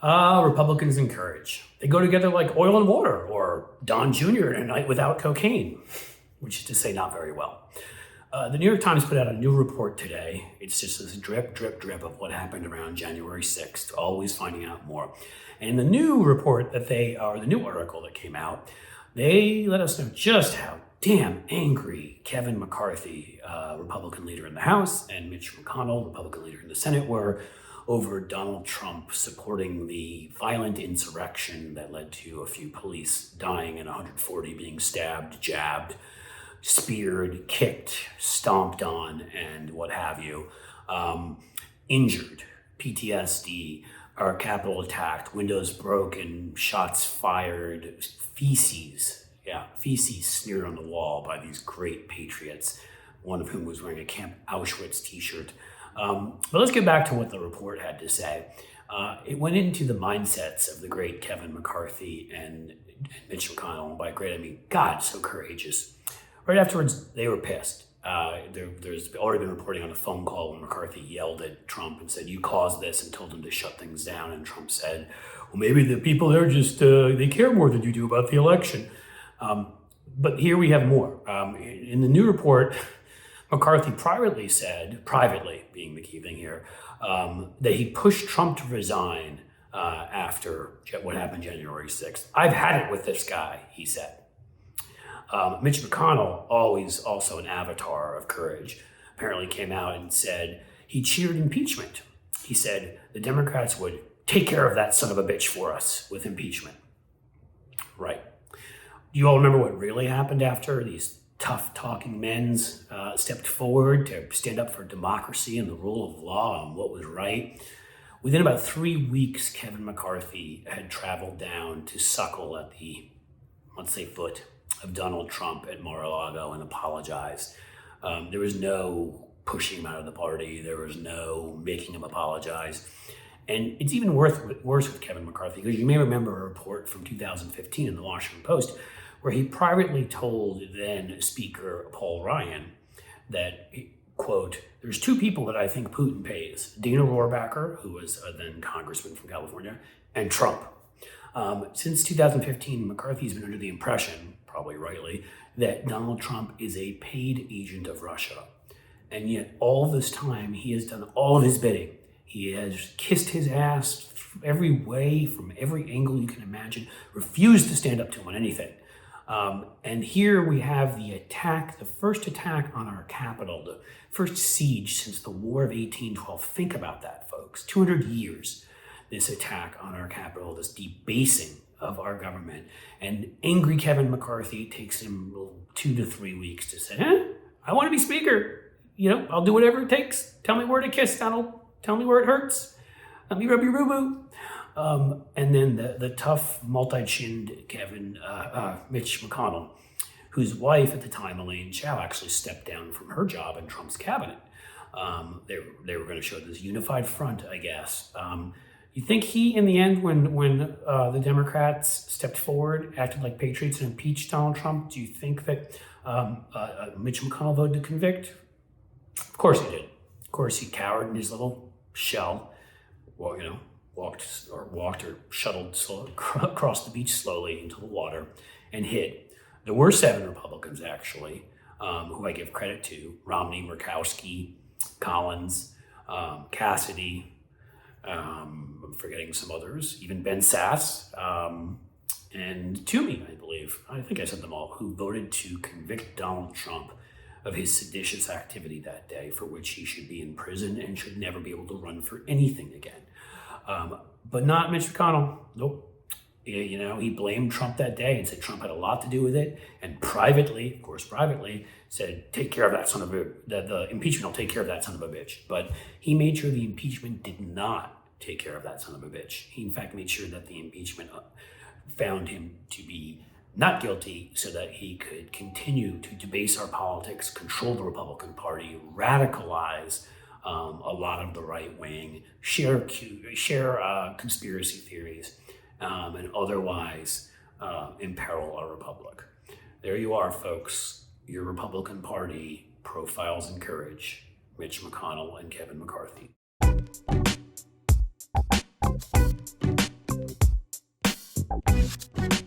Republicans and courage. They go together like oil and water, or Don Jr. and a night without cocaine, which is to say not very well. The New York Times put out a new report today. It's just this drip, drip, drip of what happened around January 6th, always finding out more. And the new report the new article that came out, they let us know just how damn angry Kevin McCarthy, Republican leader in the House, and Mitch McConnell, Republican leader in the Senate, were over Donald Trump supporting the violent insurrection that led to a few police dying and 140 being stabbed, jabbed, speared, kicked, stomped on, and what have you, injured, PTSD, our Capitol attacked, windows broken, shots fired, feces smeared on the wall by these great patriots, one of whom was wearing a Camp Auschwitz t-shirt. But let's get back to what the report had to say. It went into the mindsets of the great Kevin McCarthy and Mitch McConnell. And by great, I mean, God, so courageous. Right afterwards, they were pissed. There's already been reporting on a phone call when McCarthy yelled at Trump and said, "You caused this," and told him to shut things down. And Trump said, "Well, maybe the people there just, they care more than you do about the election." But here we have more. In the new report, McCarthy privately being the key thing here, that he pushed Trump to resign after what happened January 6th. "I've had it with this guy," he said. Mitch McConnell, always also an avatar of courage, apparently came out and said he cheered impeachment. He said the Democrats would take care of that son of a bitch for us with impeachment. Right. Do you all remember what really happened after these tough talking men's stepped forward to stand up for democracy and the rule of law and what was right? Within about 3 weeks, Kevin McCarthy had traveled down to suckle at the, let's say, foot of Donald Trump at Mar-a-Lago and apologized. There was no pushing him out of the party. There was no making him apologize. And it's even worse with Kevin McCarthy, because you may remember a report from 2015 in the Washington Post where he privately told then Speaker Paul Ryan that, quote, "There's two people that I think Putin pays, Dana Rohrabacher, who was a then congressman from California, and Trump." Since 2015, McCarthy's been under the impression, probably rightly, that Donald Trump is a paid agent of Russia. And yet all this time, he has done all of his bidding. He has kissed his ass every way, from every angle you can imagine, refused to stand up to him on anything. And here we have the first attack on our capital, the first siege since the War of 1812. Think about that, folks. 200 years, this attack on our capital, this debasing of our government. And angry Kevin McCarthy takes him 2 to 3 weeks to say, I want to be speaker. I'll do whatever it takes. Tell me where to kiss, Donald. Tell me where it hurts. Let me rub your boo-boo. And then the tough, multi-chinned Mitch McConnell, whose wife at the time, Elaine Chao, actually stepped down from her job in Trump's cabinet. They were going to show this unified front, I guess. You think he, in the end, when the Democrats stepped forward, acted like patriots and impeached Donald Trump, do you think that Mitch McConnell voted to convict? Of course he did. Of course he cowered in his little shell, walked or shuttled across the beach slowly into the water and hid. There were 7 Republicans, actually, who I give credit to: Romney, Murkowski, Collins, Cassidy, I'm forgetting some others, even Ben Sass, and Toomey, I believe. I think I said them all, who voted to convict Donald Trump of his seditious activity that day, for which he should be in prison and should never be able to run for anything again. But not Mitch McConnell. Nope. He blamed Trump that day and said Trump had a lot to do with it, and privately said, take care of that son of a, that the impeachment will take care of that son of a bitch. But he made sure the impeachment did not take care of that son of a bitch. He, in fact, made sure that the impeachment found him to be not guilty so that he could continue to debase our politics, control the Republican Party, radicalize a lot of the right wing, share conspiracy theories, and otherwise imperil our republic. There you are, folks. Your Republican Party profiles in courage: Mitch McConnell and Kevin McCarthy. Bye.